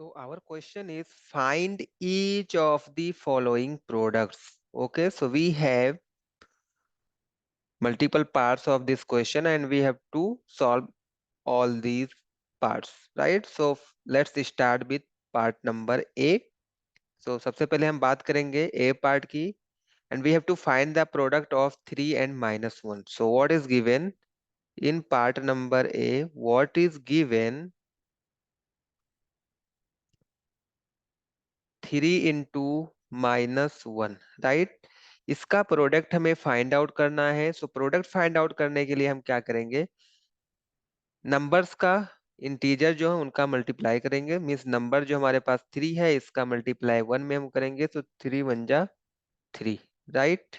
So our question is find each of the following products. Okay, so we have multiple parts of this question and we have to solve all these parts, right? So let's start with part number A. So सबसे पहले हम बात करेंगे A part की and we have to find the product of 3 and -1. So what is given in part number A? What is given 3 into -1, right? इसका product हमें find out करना है। सो प्रोडक्ट फाइंड आउट करने के लिए हम क्या करेंगे, नंबर्स का इंटीजर जो है उनका मल्टीप्लाई करेंगे। मीन्स नंबर जो हमारे पास 3 है इसका मल्टीप्लाई 1 में हम करेंगे, तो 3 1 जा 3, राइट?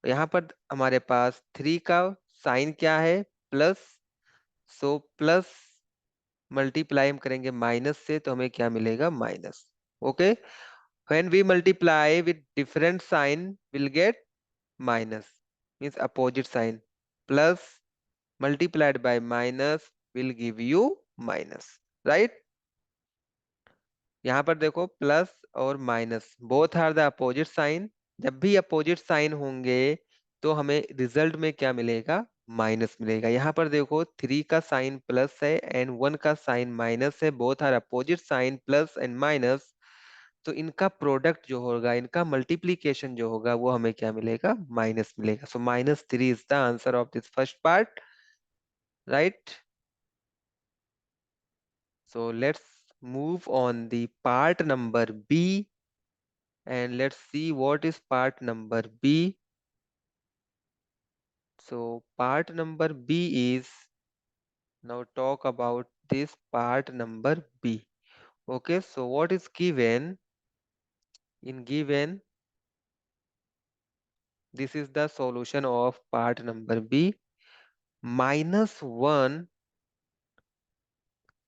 यहाँ पर हमारे पास 3 का साइन क्या है, प्लस। सो प्लस मल्टीप्लाई हम करेंगे माइनस से, तो हमें क्या मिलेगा, minus. Okay, when we multiply with different sign we'll get minus, means opposite sign, plus multiplied by minus will give you minus, right? यहाँ पर देखो प्लस और minus both are the opposite sign. जब भी अपोजिट साइन होंगे तो हमें result में क्या मिलेगा, माइनस मिलेगा। यहाँ पर देखो 3 का साइन प्लस है एंड 1 का साइन माइनस है, both are opposite sign, plus and minus. तो इनका प्रोडक्ट जो होगा, इनका मल्टीप्लीकेशन जो होगा वो हमें क्या मिलेगा, माइनस मिलेगा। सो -3 is the answer of this first part, right? So let's move on the part number B and let's see what is part number B. So part number B is, now talk about this part number B. Okay, so what is given in given, this is the solution of part number B. -1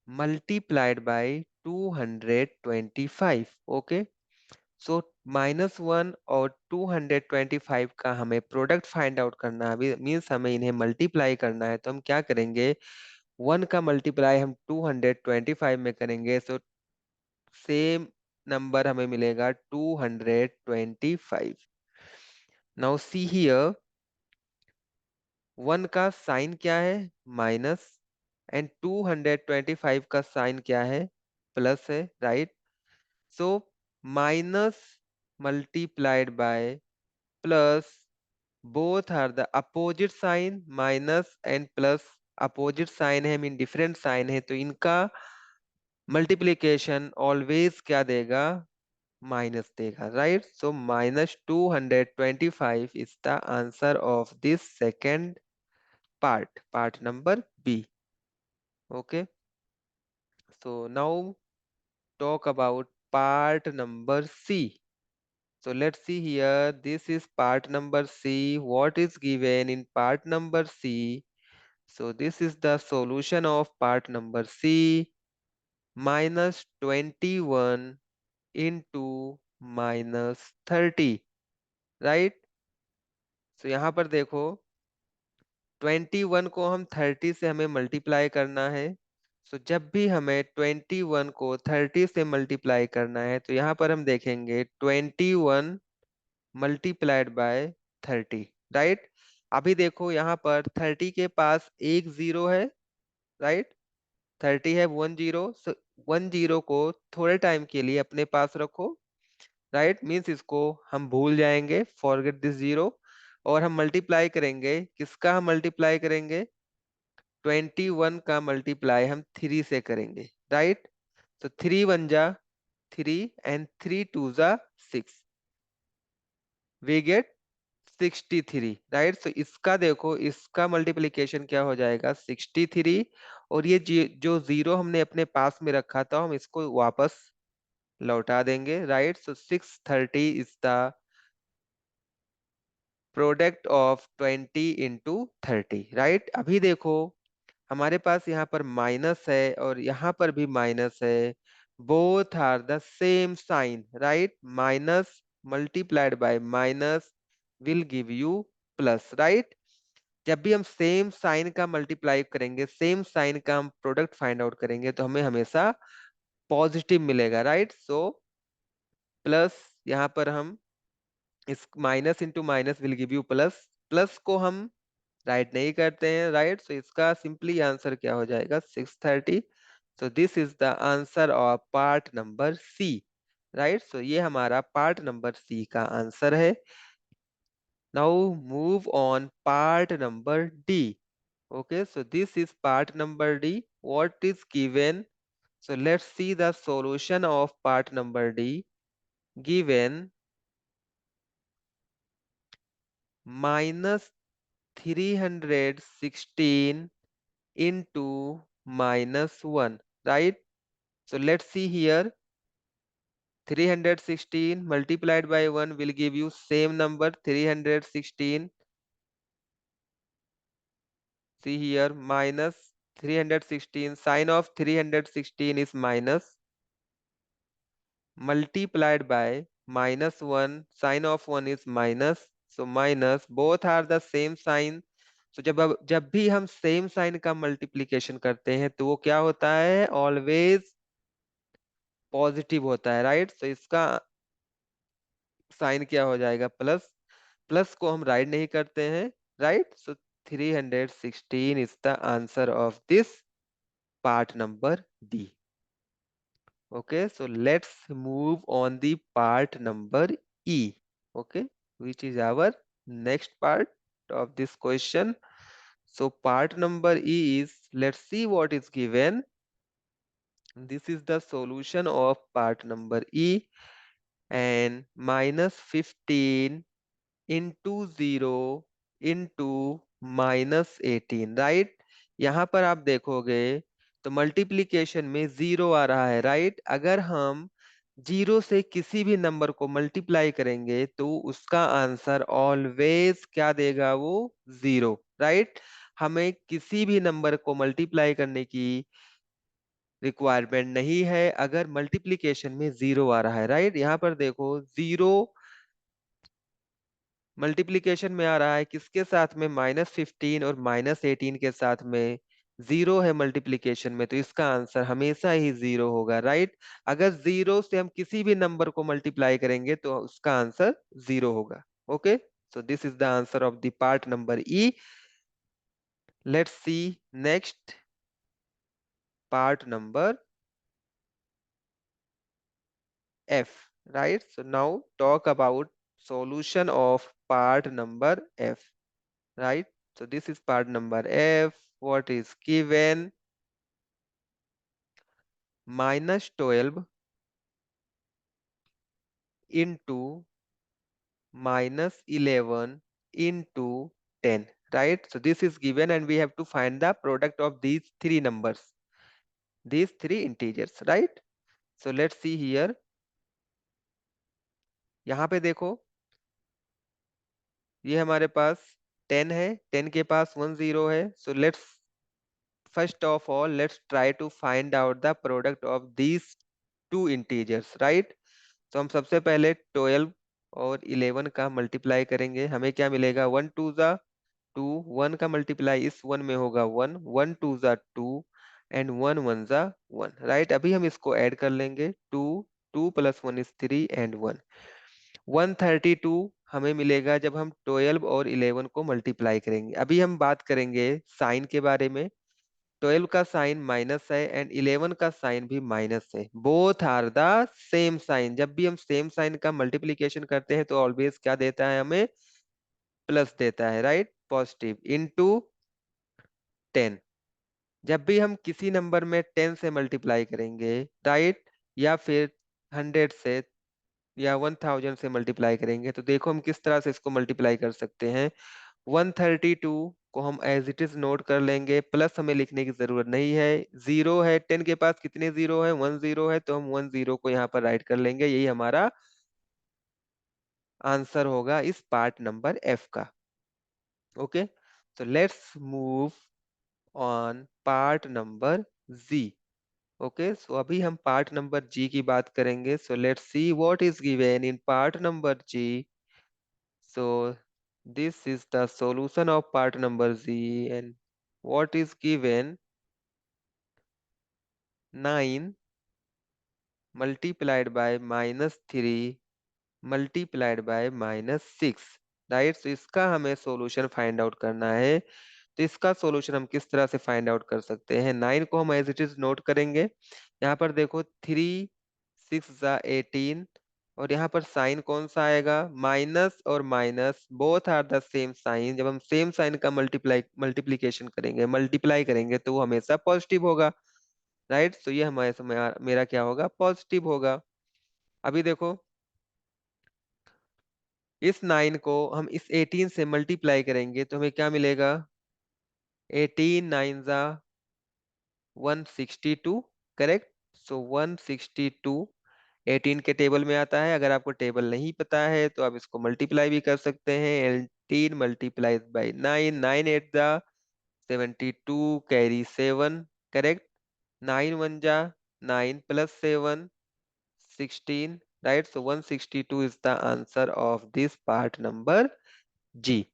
multiplied by 225. Okay, सो -1 और 225 का हमें product find out करना है, means हमें इन्हें multiply करना है। तो हम क्या करेंगे, 1 का मल्टीप्लाई हम 225 में करेंगे, सो सेम नंबर हमें मिलेगा 225। नाउ सी हियर, 1 का साइन क्या है, माइनस, एंड 225 का साइन क्या है, प्लस है, right? So minus multiplied by plus, both are the opposite sign, minus and plus opposite sign है, मीन डिफरेंट साइन है, तो इनका मल्टीप्लीकेशन ऑलवेज क्या देगा, माइनस देगा, right? So -225 is the answer of this second part, part number B. Okay, so now talk about part number C. So let's see here, this is part number C. What is given in part number C? So this is the solution of part number C. -21 into -30, right? So यहाँ पर देखो 21 को हम 30 से हमें multiply करना है। सो जब भी हमें 21 को 30 से मल्टीप्लाई करना है तो यहाँ पर हम देखेंगे 21 मल्टीप्लाइड बाय 30, राइट? अभी देखो यहाँ पर 30 के पास एक जीरो है, राइट? 30 है 10, सो 10 को थोड़े टाइम के लिए अपने पास रखो, राइट? मीन्स इसको हम भूल जाएंगे, फॉरगेट दिस जीरो। और हम मल्टीप्लाई करेंगे, किसका हम मल्टीप्लाई करेंगे, 21 का मल्टीप्लाई हम 3 से करेंगे, राइट? तो 3 1 जा 3 एंड 3 2 जा 6, वी गेट 63, राइट? सो इसका देखो, इसका मल्टीप्लीकेशन क्या हो जाएगा, 63। और ये जो जीरो हमने अपने पास में रखा था हम इसको वापस लौटा देंगे, right? So 630 is the product of 20 into 30, right? अभी देखो हमारे पास यहाँ पर माइनस है और यहाँ पर भी माइनस है, both are the same sign, right? Minus multiplied by minus will give you plus, right? जब भी हम सेम साइन का मल्टीप्लाई करेंगे, सेम साइन का हम प्रोडक्ट फाइंड आउट करेंगे, तो हमें हमेशा पॉजिटिव मिलेगा, राइट। सो प्लस, यहाँ पर हम इस minus into minus will give you plus, plus को हम राइट नहीं करते हैं, राइट। सो इसका सिंपली आंसर क्या हो जाएगा, 630। So this is the answer of part number C, right. So ये हमारा पार्ट नंबर सी का आंसर है। Now move on part number D. Okay, so this is part number D. What is given? So let's see the solution of part number D. Given minus 316 into minus 1, right? So let's see here. 316 multiplied by 1 will give you same number, 316. See here, minus 316. Sign of 316 is minus, multiplied by minus 1, sign of 1 is minus, so minus, both are the same sign. So जब भी हम same sign का multiplication करते हैं तो वो क्या होता है, ऑलवेज पॉजिटिव होता है, राइट। तो इसका साइन क्या हो जाएगा, प्लस, प्लस को हम राइट नहीं करते हैं, right. So 316 is the answer of this part number D. Okay, so let's move on the part number E. Okay, which is our next part of this question. So part number E is, let's see what is given. This is the solution of part number E, and minus 15 into 0 into minus 18, right. यहाँ पर आप देखोगे तो multiplication में zero आ रहा है, right. अगर हम जीरो से किसी भी नंबर को मल्टीप्लाई करेंगे तो उसका आंसर ऑलवेज क्या देगा, वो जीरो, राइट। हमें किसी भी नंबर को मल्टीप्लाई करने की रिक्वायरमेंट नहीं है अगर मल्टीप्लीकेशन में जीरो आ रहा है, राइट। यहाँ पर देखो, जीरो मल्टीप्लीकेशन में आ रहा है किसके साथ में, माइनस 15 और माइनस 18 के साथ में। जीरो है मल्टीप्लीकेशन में, तो इसका आंसर हमेशा ही जीरो होगा, राइट। अगर जीरो से हम किसी भी नंबर को मल्टीप्लाई करेंगे तो उसका आंसर जीरो होगा। Okay, so this is the answer of the part number E. Let's see next part number F, right? So now talk about solution of part number F, right? So this is part number F. What is given? Minus 12 into minus 11 into 10, right? So this is given and we have to find the product of these three numbers, these three integers, right? So let's see here. यहाँ पे देखो, ये हमारे पास 10 है, 10 के पास 1 0 है। So let's first of all, let's try to find out the product of these two integers, right? तो हम सबसे पहले 12 और 11 का मल्टीप्लाई करेंगे, हमें क्या मिलेगा, 1 2 जा 2, 1 का मल्टीप्लाई इस 1 में होगा 1, 1 2 जा 2 एंड 1 1 जा 1, राइट। अभी हम इसको ऐड कर लेंगे, 2 2 प्लस 1 इज 3 एंड 1, 132 हमें मिलेगा जब हम 12 और 11 को मल्टीप्लाई करेंगे। अभी हम बात करेंगे साइन के बारे में। 12 का साइन माइनस है एंड 11 का साइन भी माइनस है, both are the same sign. जब भी हम सेम साइन का मल्टीप्लीकेशन करते हैं तो ऑलवेज क्या देता है, हमें प्लस देता है, राइट, पॉजिटिव इनटू 10। जब भी हम किसी नंबर में 10 से मल्टीप्लाई करेंगे, राइट, या फिर 100 से या 1000 से मल्टीप्लाई करेंगे, तो देखो हम किस तरह से इसको मल्टीप्लाई कर सकते हैं। 132 को हम एज इट इज नोट कर लेंगे, प्लस हमें लिखने की जरूरत नहीं है। जीरो है, 10 के पास कितने जीरो है, 1 जीरो है, तो हम 1 जीरो को यहाँ पर राइट कर लेंगे। यही हमारा आंसर होगा इस पार्ट नंबर एफ का। Okay, so let's move on part number G. Okay, so अभी हम पार्ट नंबर जी की बात करेंगे। So let's see what is given in part number G. So this is the solution of part number Z, and what is given, 9 multiplied by -3 multiplied by -6, right. तो इसका हमें solution find out करना है। तो इसका solution हम किस तरह से फाइंड आउट कर सकते हैं? 9 को हम एज इट इज नोट करेंगे। यहाँ पर देखो 3 6 जा 18, और यहाँ पर साइन कौन सा आएगा? माइनस और minus both are the same sign. जब हम सेम साइन का मल्टीप्लीकेशन करेंगे, मल्टीप्लाई करेंगे, तो वो हमेशा पॉजिटिव होगा, राइट। तो ये हमारे मेरा क्या होगा? पॉजिटिव होगा। अभी देखो इस 9 को हम इस 18 से मल्टीप्लाई करेंगे तो हमें क्या मिलेगा? 18 9 जा 162, करेक्ट। सो 162 18 के टेबल में आता है। अगर आपको टेबल नहीं पता है तो आप इसको मल्टीप्लाई भी कर सकते हैं। 18 मल्टीप्लाइज बाई 9, 9 8 जा 72, कैरी 7, करेक्ट। 9 1 जा 9 plus 7 16, right? So 162 is the answer of this part number G.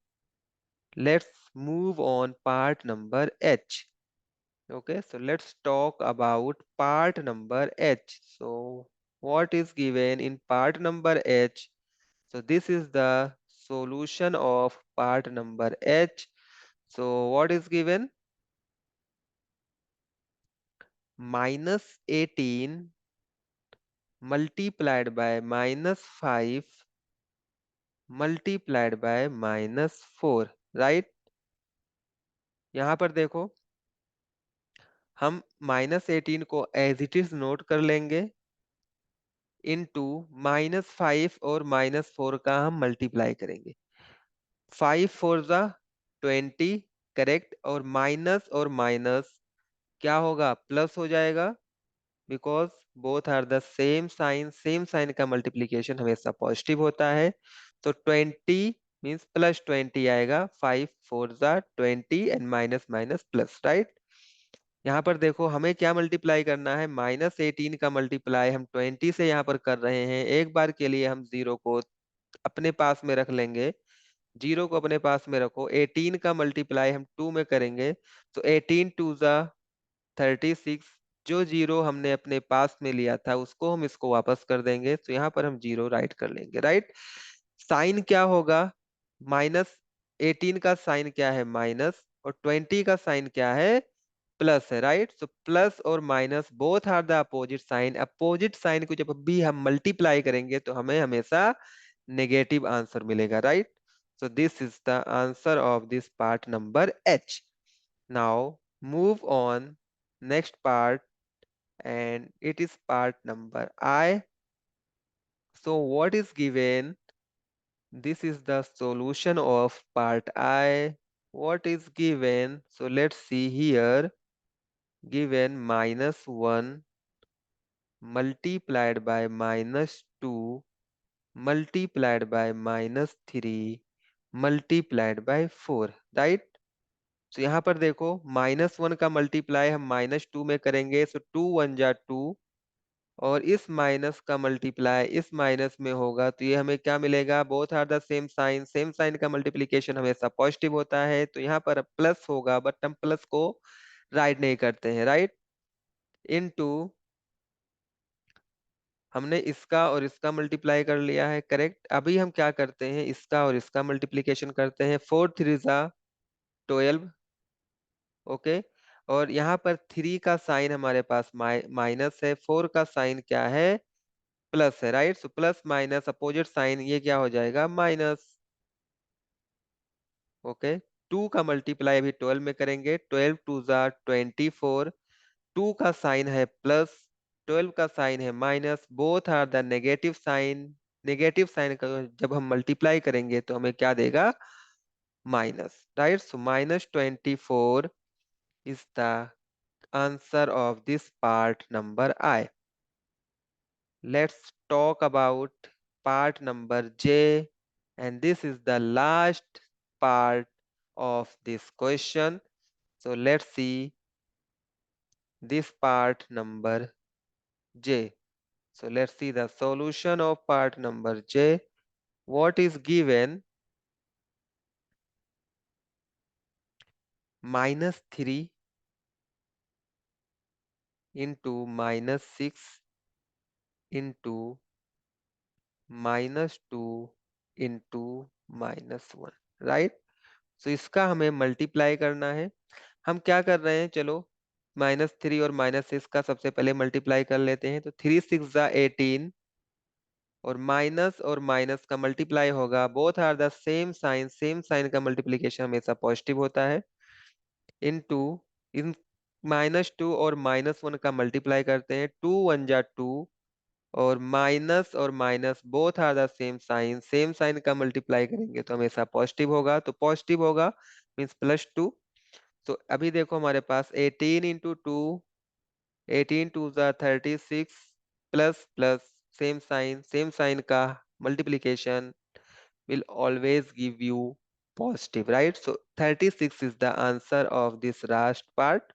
Let's move on part number H. Okay, so let's talk about part number H. So what is given in part number H? So this is the solution of part number H. So what is given? -18 multiplied by -5 multiplied by -4, right. यहाँ पर देखो हम -18 को as it is note कर लेंगे, into -5 और -4 का हम मल्टीप्लाई करेंगे। 5 4 जा 20, करेक्ट। और माइनस और माइनस क्या होगा? प्लस हो जाएगा, because both are the same sign का मल्टीप्लीकेशन हमेशा पॉजिटिव होता है। तो 20 मीन्स +20 आएगा। 5 4 जा 20 and minus minus plus, right. यहाँ पर देखो हमें क्या मल्टीप्लाई करना है? -18 का मल्टीप्लाई हम 20 से यहाँ पर कर रहे हैं। एक बार के लिए हम जीरो को अपने पास में रख लेंगे, जीरो को अपने पास में रखो। 18 का मल्टीप्लाई हम 2 में करेंगे, तो 18 2 जा 36। जो जीरो हमने अपने पास में लिया था उसको हम इसको वापस कर देंगे, तो यहाँ पर हम जीरो राइट कर लेंगे, राइट। साइन क्या होगा? -18 का साइन क्या है? माइनस, और 20 का साइन क्या है? प्लस है, राइट। सो प्लस और minus both are the opposite sign. Opposite sign को जब भी हम मल्टीप्लाई करेंगे तो हमें हमेशा नेगेटिव आंसर मिलेगा, right. So this is the answer of this part number H. Now move on next part, and it is part number I. So what is given? This is the solution of part I. What is given? So let's see here. Given -1 multiplied by -2 multiplied by -3 multiplied by 4, right? तो यहाँ पर देखो -1 का multiply हम -2 में करेंगे, सो 2 1 जा 2, और इस माइनस का मल्टीप्लाई इस माइनस में होगा, तो ये हमें क्या मिलेगा? Both are the same sign का मल्टीप्लिकेशन हमेशा पॉजिटिव होता है, तो यहाँ पर प्लस होगा, बट हम प्लस को राइट नहीं करते हैं, राइट। इनटू हमने इसका और इसका मल्टीप्लाई कर लिया है, करेक्ट। अभी हम क्या करते हैं? इसका और इसका मल्टीप्लिकेशन करते हैं। 4 3 जा 12, ओके। और यहाँ पर 3 का साइन हमारे पास माइनस है, 4 का साइन क्या है? प्लस है, right. So plus minus opposite sign, ये क्या हो जाएगा? Minus, okay. 2 का मल्टीप्लाई अभी 12 में करेंगे। 12 2 जा 24, 2 का साइन है प्लस, 12 का साइन है minus, both are the negative sign. Negative sign का जब हम मल्टीप्लाई करेंगे तो हमें क्या देगा? Minus, right. So -24 is the answer of this part number I. Let's talk about part number J, and this is the last part of this question. So let's see this part number J. So let's see the solution of part number J. What is given?-3 into -6 into -2 into -1, right. So इसका हमें multiply करना है। हम क्या कर रहे हैं, चलो -3 और -6 का सबसे पहले मल्टीप्लाई कर लेते हैं। तो 3 6 जा 18, और माइनस और माइनस का मल्टीप्लाई होगा, both are the same sign का मल्टीप्लीकेशन हमेशा पॉजिटिव होता है। इनटू इन -2 और -1 का मल्टीप्लाई करते हैं, 2 1 जा 2, और minus both are the same sign का मल्टीप्लाई करेंगे तो हमेशा पॉजिटिव होगा, तो पॉजिटिव होगा मीन्स +2। तो अभी देखो हमारे पास 18 इंटू 2, 18 2 जा 36, प्लस प्लस सेम साइन का multiplication will always give you positive, right? So 36 is the answer of this last part.